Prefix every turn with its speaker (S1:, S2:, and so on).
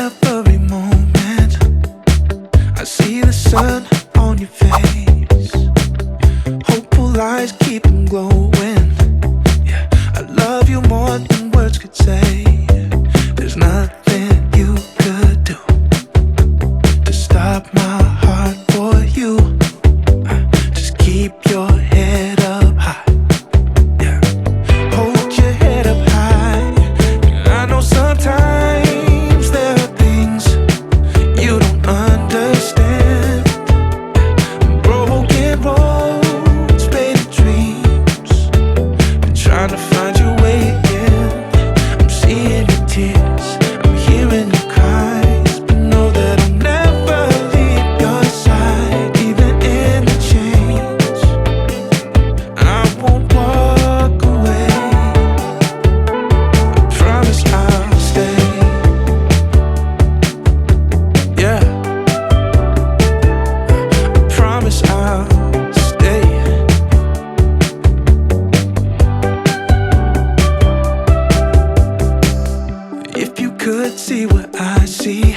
S1: every moment. I see the sun on your face. Hopeful eyes keep them glowing. Yeah, I love you more than words could say. There's nothing you could do to stop my heart for you. Just keep your head up high. Yeah, hold your head up high. I know sometimes there are things you don't understand. Broken roads, faded dreams. Been trying to find your way again. I'm seeing your tears, I'm hearing your cries, but know that I'll never leave your side, even in the change. I won't walk away. I promise I'll stay. Yeah, I promise I'll stay. If you could see what I see,